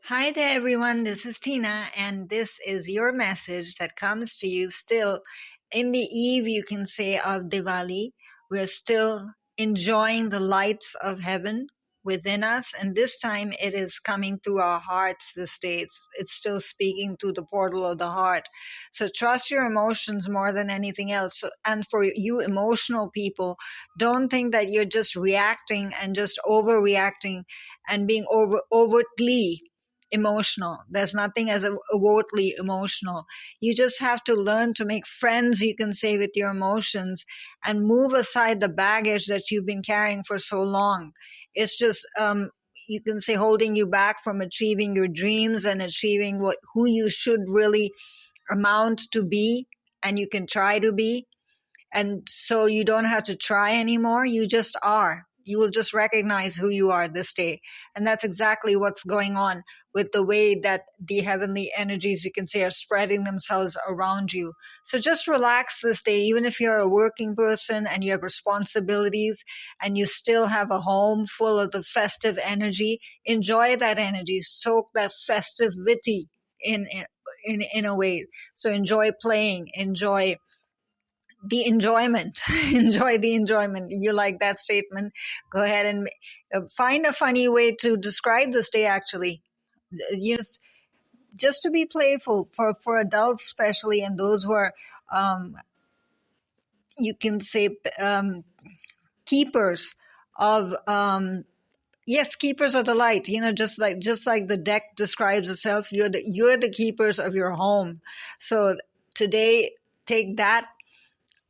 Hi there, everyone. This is Tina, and this is your message that comes to you still in the eve, you can say, of Diwali. We're still enjoying the lights of heaven within us, and this time it is coming through our hearts this day. It's still speaking through the portal of the heart. So trust your emotions more than anything else. And for you emotional people, don't think that you're just reacting and just overreacting and being overtly emotional. There's nothing as overtly emotional. You just have to learn to make friends, you can say, with your emotions and move aside the baggage that you've been carrying for so long. It's just, you can say, holding you back from achieving your dreams and achieving who you should really amount to be, and you can try to be. And so you don't have to try anymore. You just are. You will just recognize who you are this day. And that's exactly what's going on with the way that the heavenly energies, you can say, are spreading themselves around you. So just relax this day, even if you're a working person and you have responsibilities and you still have a home full of the festive energy. Enjoy that energy. Soak that festivity in a way. So enjoy playing, enjoy the enjoyment. Enjoy the enjoyment. You like that statement? Go ahead and find a funny way to describe this day, actually. You just to be playful for adults, especially, and those who are, you can say, keepers of, yes, keepers of the light. Just like the deck describes itself, you're the keepers of your home. So today, take that,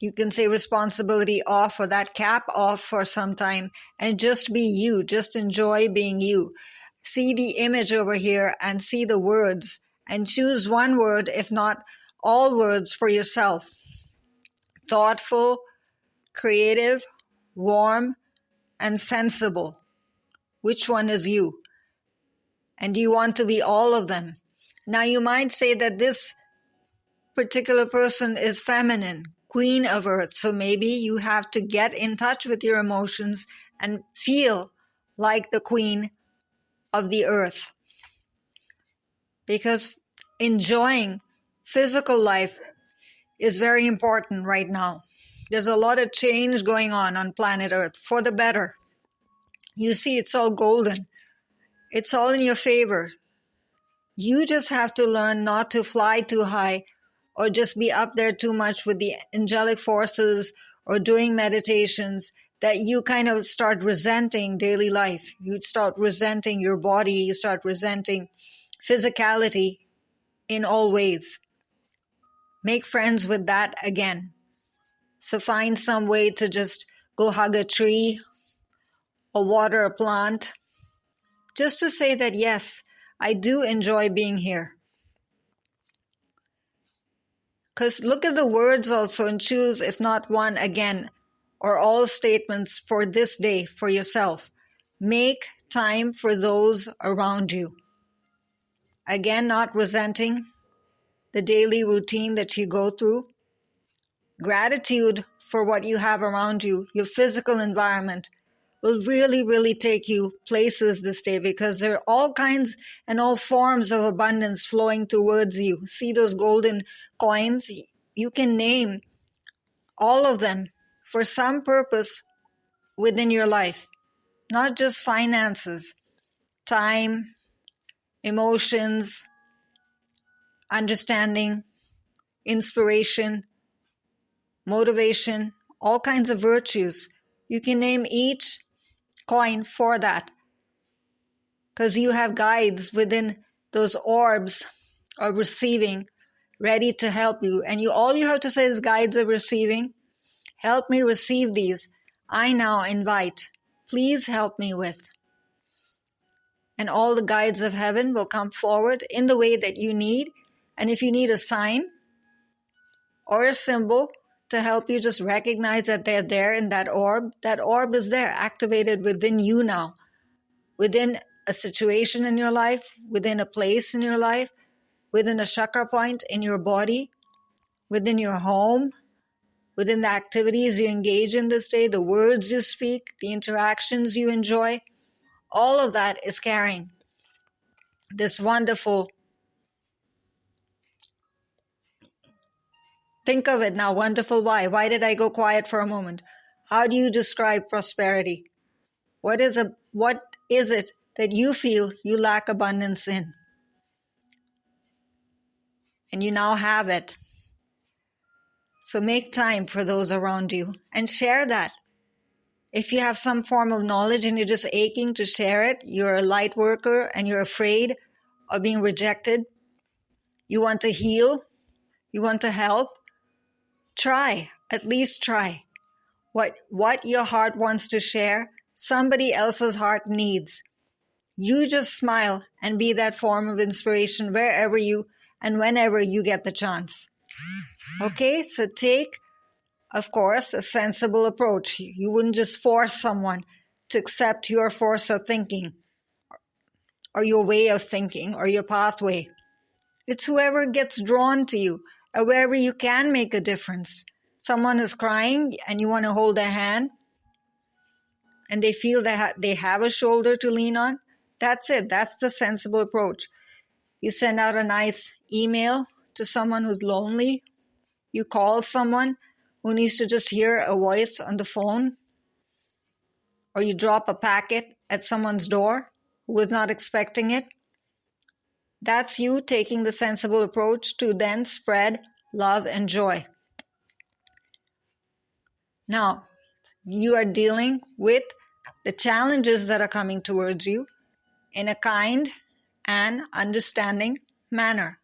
you can say, responsibility off, or that cap off for some time, and just be you. Just enjoy being you. See the image over here and see the words, and choose one word, if not all words, for yourself. Thoughtful, creative, warm, and sensible. Which one is you? And do you want to be all of them? Now you might say that this particular person is feminine, queen of earth. So maybe you have to get in touch with your emotions and feel like the queen of the earth. Because enjoying physical life is very important right now. There's a lot of change going on planet Earth for the better. You see, it's all golden. It's all in your favor. You just have to learn not to fly too high or just be up there too much with the angelic forces or doing meditations, that you kind of start resenting daily life. You start resenting your body. You start resenting physicality in all ways. Make friends with that again. So find some way to just go hug a tree or water a plant, just to say that, yes, I do enjoy being here. Because look at the words also and choose, if not one, again, or all statements for this day for yourself. Make time for those around you. Again, not resenting the daily routine that you go through. Gratitude for what you have around you, your physical environment, will really, really take you places this day, because there are all kinds and all forms of abundance flowing towards you. See those golden coins? You can name all of them for some purpose within your life, not just finances, time, emotions, understanding, inspiration, motivation, all kinds of virtues. You can name each coin for that, because you have guides within those orbs of receiving, ready to help you. And all you have to say is, guides are receiving. Help me receive these. I now invite. Please help me with. And all the guides of heaven will come forward in the way that you need. And if you need a sign or a symbol to help you, just recognize that they're there in that orb is there, activated within you now, within a situation in your life, within a place in your life, within a chakra point in your body, within your home, within the activities you engage in this day, the words you speak, the interactions you enjoy. All of that is carrying this wonderful, think of it now, wonderful why. Why did I go quiet for a moment? How do you describe prosperity? What is it that you feel you lack abundance in? And you now have it. So make time for those around you and share that. If you have some form of knowledge and you're just aching to share it, you're a light worker and you're afraid of being rejected, you want to heal, you want to help, try, at least try. What your heart wants to share, somebody else's heart needs. You just smile and be that form of inspiration wherever you and whenever you get the chance. Okay, so take, of course, a sensible approach. You wouldn't just force someone to accept your force of thinking or your way of thinking or your pathway. It's whoever gets drawn to you or wherever you can make a difference. Someone is crying and you want to hold their hand and they feel that they have a shoulder to lean on. That's it. That's the sensible approach. You send out a nice email to someone who's lonely. You call someone who needs to just hear a voice on the phone. Or you drop a packet at someone's door who was not expecting it. That's you taking the sensible approach to then spread love and joy. Now, you are dealing with the challenges that are coming towards you in a kind and understanding manner.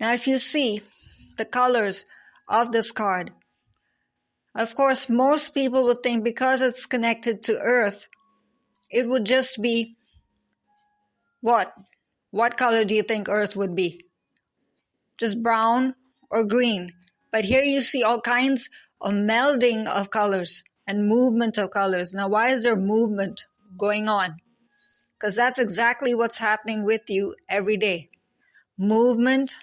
Now, if you see the colors of this card, of course, most people would think because it's connected to Earth, it would just be what? What color do you think Earth would be? Just brown or green. But here you see all kinds of melding of colors and movement of colors. Now, why is there movement going on? Because that's exactly what's happening with you every day. Movement,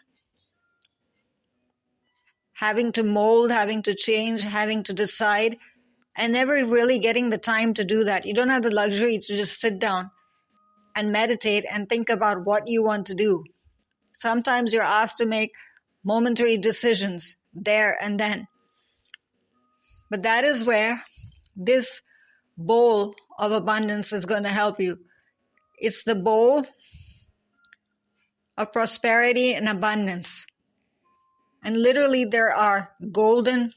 having to mold, having to change, having to decide, and never really getting the time to do that. You don't have the luxury to just sit down and meditate and think about what you want to do. Sometimes you're asked to make momentary decisions there and then. But that is where this bowl of abundance is going to help you. It's the bowl of prosperity and abundance. And literally there are golden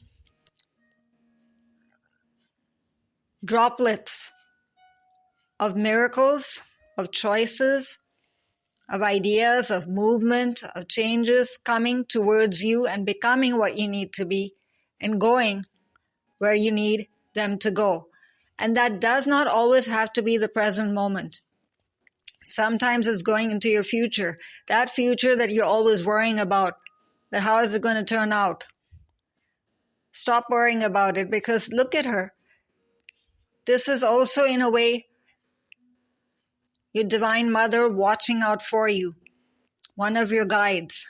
droplets of miracles, of choices, of ideas, of movement, of changes coming towards you and becoming what you need to be and going where you need them to go. And that does not always have to be the present moment. Sometimes it's going into your future, that future that you're always worrying about, that how is it going to turn out? Stop worrying about it because look at her. This is also in a way your divine mother watching out for you, one of your guides,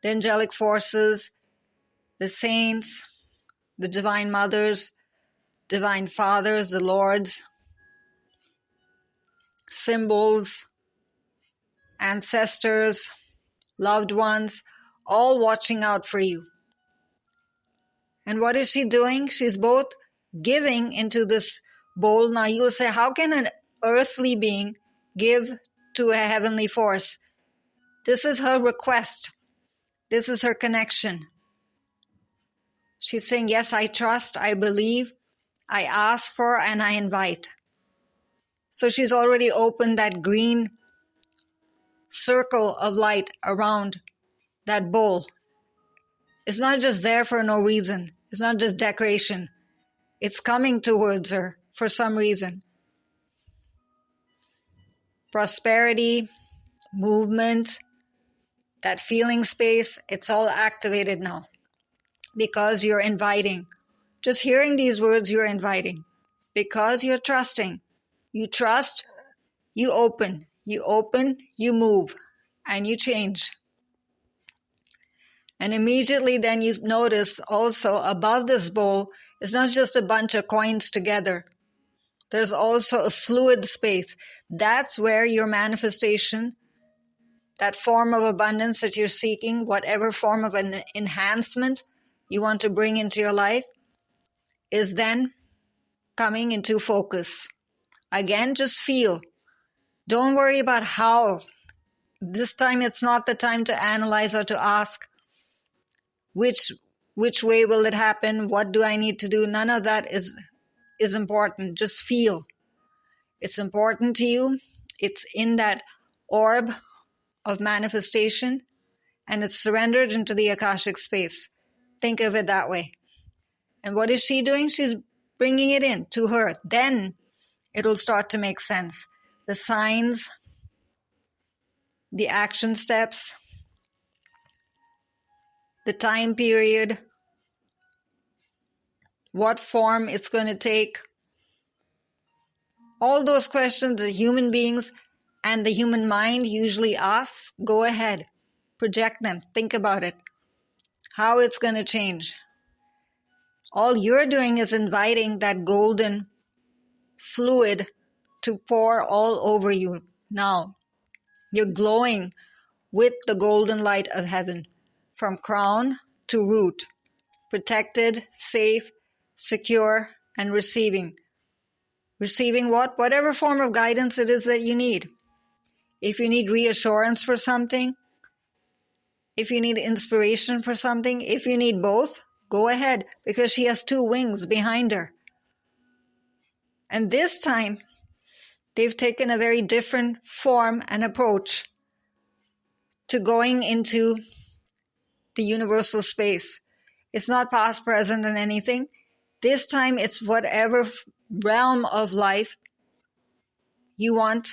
the angelic forces, the saints, the divine mothers, divine fathers, the lords, symbols, ancestors, loved ones, all watching out for you. And what is she doing? She's both giving into this bowl. Now you'll say, how can an earthly being give to a heavenly force? This is her request. This is her connection. She's saying, yes, I trust, I believe, I ask for, and I invite. So she's already opened that green circle of light around that bowl. It's not just there for no reason. It's not just decoration. It's coming towards her for some reason. Prosperity, movement, that feeling space, it's all activated now because you're inviting. Just hearing these words, you're inviting because you're trusting. You trust, you open, you move, and you change. And immediately then you notice also above this bowl, it's not just a bunch of coins together. There's also a fluid space. That's where your manifestation, that form of abundance that you're seeking, whatever form of an enhancement you want to bring into your life, is then coming into focus. Again, just feel. Don't worry about how. This time it's not the time to analyze or to ask which way will it happen, what do I need to do. None of that is important. Just feel. It's important to you. It's in that orb of manifestation, and it's surrendered into the Akashic space. Think of it that way. And what is she doing? She's bringing it in to her. Then it'll start to make sense. The signs, the action steps, the time period, what form it's going to take. All those questions the human beings and the human mind usually asks, go ahead, project them, think about it, how it's going to change. All you're doing is inviting that golden fluid to pour all over you now. You're glowing with the golden light of heaven, from crown to root, protected, safe, secure, and receiving. Receiving what? Whatever form of guidance it is that you need. If you need reassurance for something, if you need inspiration for something, if you need both, go ahead, because she has two wings behind her. And this time, they've taken a very different form and approach to going into the universal space. It's not past, present, and anything. This time, it's whatever realm of life you want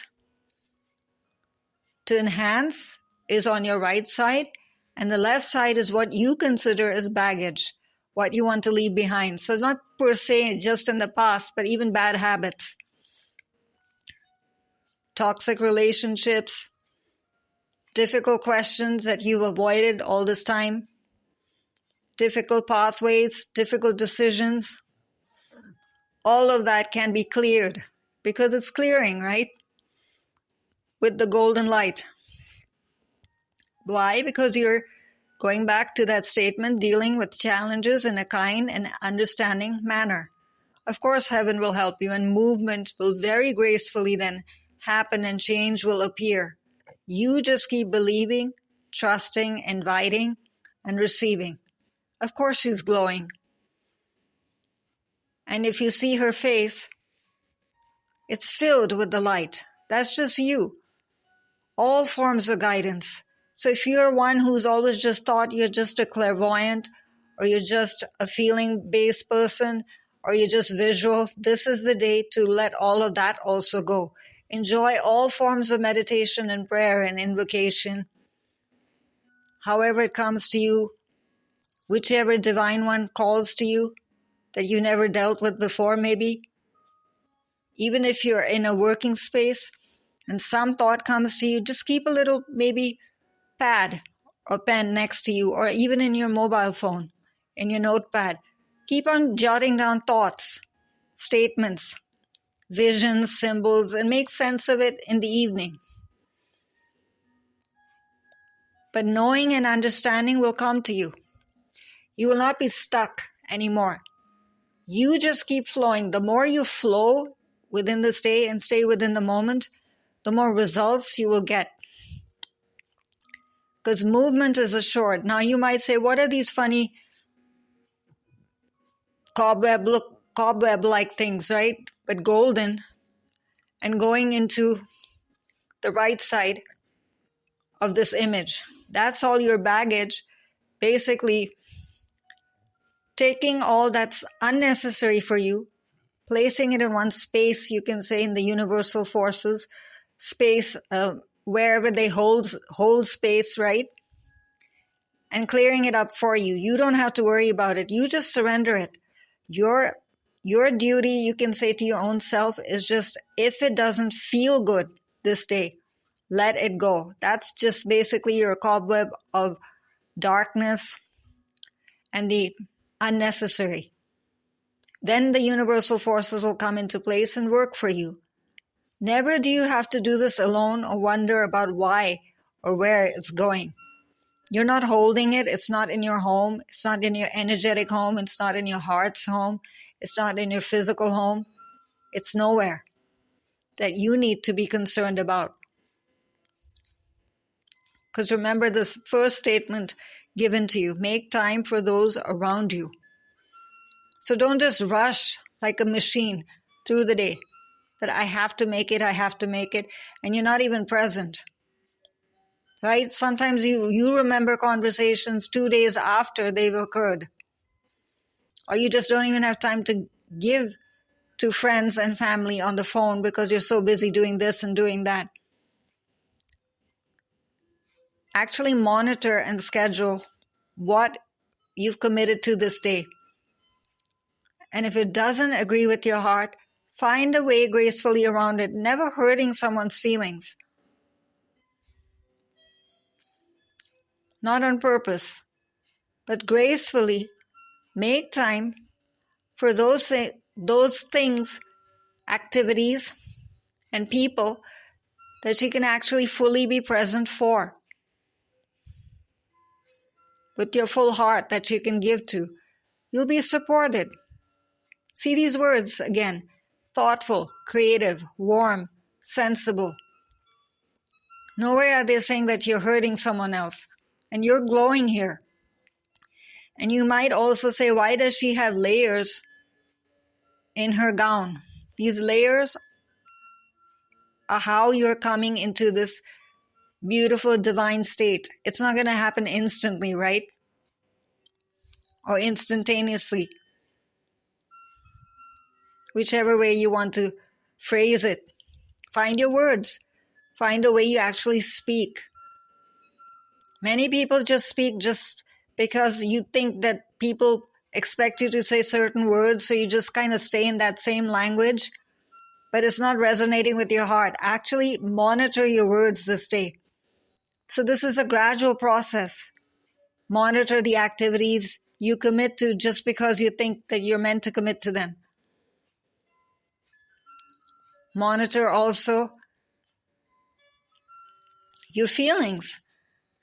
to enhance is on your right side, and the left side is what you consider as baggage, what you want to leave behind. So not per se just in the past, but even bad habits, toxic relationships, difficult questions that you've avoided all this time, difficult pathways, difficult decisions. All of that can be cleared because it's clearing, right? With the golden light. Why? Because you're going back to that statement, dealing with challenges in a kind and understanding manner. Of course, heaven will help you, and movement will very gracefully then happen and change will appear. You just keep believing, trusting, inviting, and receiving. Of course, she's glowing. And if you see her face, it's filled with the light. That's just you. All forms of guidance. So if you're one who's always just thought you're just a clairvoyant, or you're just a feeling-based person, or you're just visual, this is the day to let all of that also go. Enjoy all forms of meditation and prayer and invocation. However it comes to you, whichever divine one calls to you that you never dealt with before maybe. Even if you're in a working space and some thought comes to you, just keep a little maybe pad or pen next to you, or even in your mobile phone, in your notepad. Keep on jotting down thoughts, statements, visions, symbols, and make sense of it in the evening. But knowing and understanding will come to you. You will not be stuck anymore. You just keep flowing. The more you flow within this day and stay within the moment, the more results you will get. Because movement is assured. Now you might say, what are these funny cobweb-like things, right? But golden, and going into the right side of this image. That's all your baggage, basically taking all that's unnecessary for you, placing it in one space, you can say in the universal forces, space, wherever they hold space, right? And clearing it up for you. You don't have to worry about it. You just surrender it. Your duty, you can say to your own self, is just, if it doesn't feel good this day, let it go. That's just basically your cobweb of darkness and the unnecessary. then the universal forces will come into place and work for you. Never do you have to do this alone or wonder about why or where it's going. You're not holding it. It's not in your home. It's not in your energetic home. It's not in your heart's home. It's not in your physical home. It's nowhere that you need to be concerned about. Because remember this first statement given to you, make time for those around you. So don't just rush like a machine through the day, that I have to make it, and you're not even present. Right? Sometimes you remember conversations 2 days after they've occurred. Or you just don't even have time to give to friends and family on the phone because you're so busy doing this and doing that. Actually monitor and schedule what you've committed to this day. And if it doesn't agree with your heart, find a way gracefully around it, never hurting someone's feelings. Not on purpose, but gracefully make time for those things, activities, and people that you can actually fully be present for. With your full heart that you can give to, you'll be supported. See these words again: thoughtful, creative, warm, sensible. Nowhere are they saying that you're hurting someone else, and you're glowing here. And you might also say, why does she have layers in her gown? These layers are how you're coming into this beautiful divine state. It's not going to happen instantly, right? Or instantaneously. Whichever way you want to phrase it. Find your words. Find a way you actually speak. Many people just speak just because you think that people expect you to say certain words, so you just kind of stay in that same language, but it's not resonating with your heart. Actually, monitor your words this day. So this is a gradual process. Monitor the activities you commit to just because you think that you're meant to commit to them. Monitor also your feelings.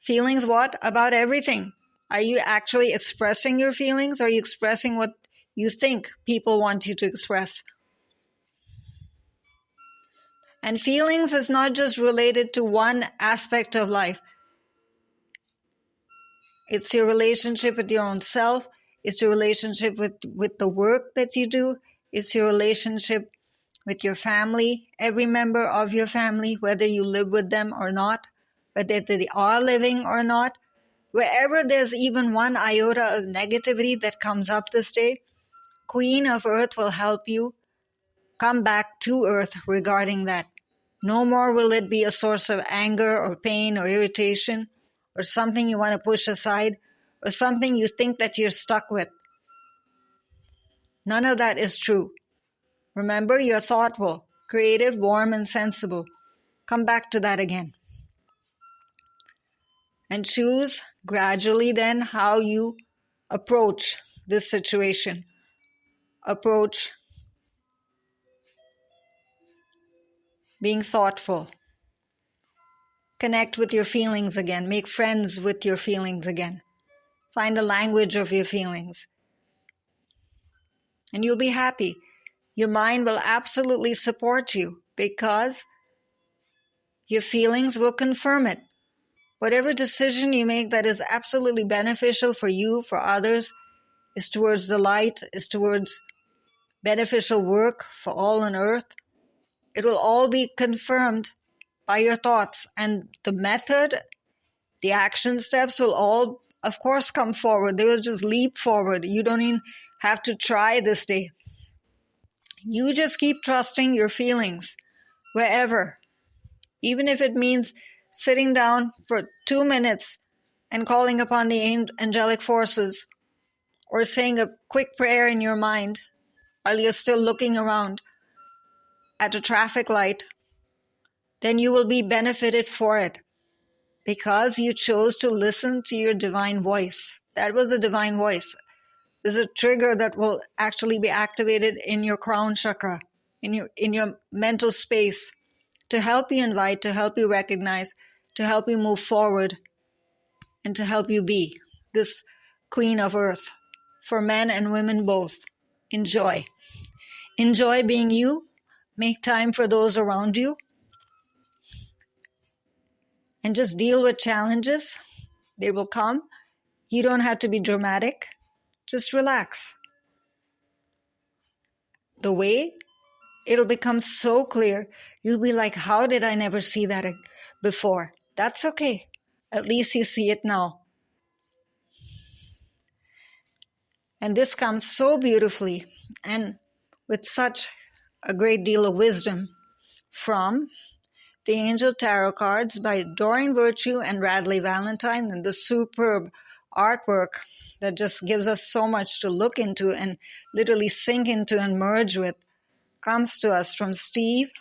Feelings what? About everything. Are you actually expressing your feelings, or are you expressing what you think people want you to express? And feelings is not just related to one aspect of life. It's your relationship with your own self. It's your relationship with the work that you do. It's your relationship with your family, every member of your family, whether you live with them or not, whether they are living or not. Wherever there's even one iota of negativity that comes up this day, Queen of Earth will help you come back to Earth regarding that. No more will it be a source of anger or pain or irritation or something you want to push aside or something you think that you're stuck with. None of that is true. Remember, you're thoughtful, creative, warm, and sensible. Come back to that again. And choose gradually then how you approach this situation. Approach being thoughtful. Connect with your feelings again. Make friends with your feelings again. Find the language of your feelings. And you'll be happy. Your mind will absolutely support you because your feelings will confirm it. Whatever decision you make that is absolutely beneficial for you, for others, is towards the light, is towards beneficial work for all on earth, it will all be confirmed by your thoughts. And the method, the action steps will all, of course, come forward. They will just leap forward. You don't even have to try this day. You just keep trusting your feelings wherever. Even if it means sitting down for 2 minutes and calling upon the angelic forces, or saying a quick prayer in your mind while you're still looking around at a traffic light, then you will be benefited for it because you chose to listen to your divine voice. That was a divine voice. There's a trigger that will actually be activated in your crown chakra, in your mental space, to help you invite, to help you recognize, to help you move forward, and to help you be this queen of earth for men and women both. Enjoy. Enjoy being you. Make time for those around you. And just deal with challenges. They will come. You don't have to be dramatic. Just relax. The way, it'll become so clear. You'll be like, how did I never see that before? That's okay. At least you see it now. And this comes so beautifully and with such a great deal of wisdom from the Angel Tarot cards by Doreen Virtue and Radley Valentine, and the superb artwork that just gives us so much to look into and literally sink into and merge with, comes to us from Steve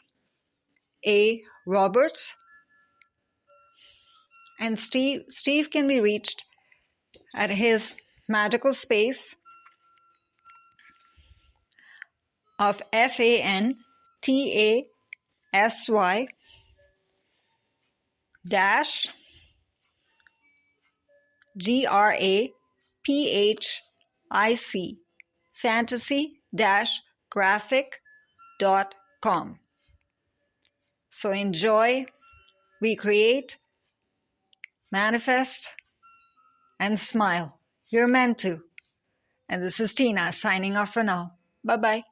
A. Roberts. And Steve can be reached at his magical space of FANTASY dash GRAPHIC fantasy-graphic.com. So enjoy, recreate, manifest, and smile. You're meant to. And this is Tina signing off for now. Bye-bye.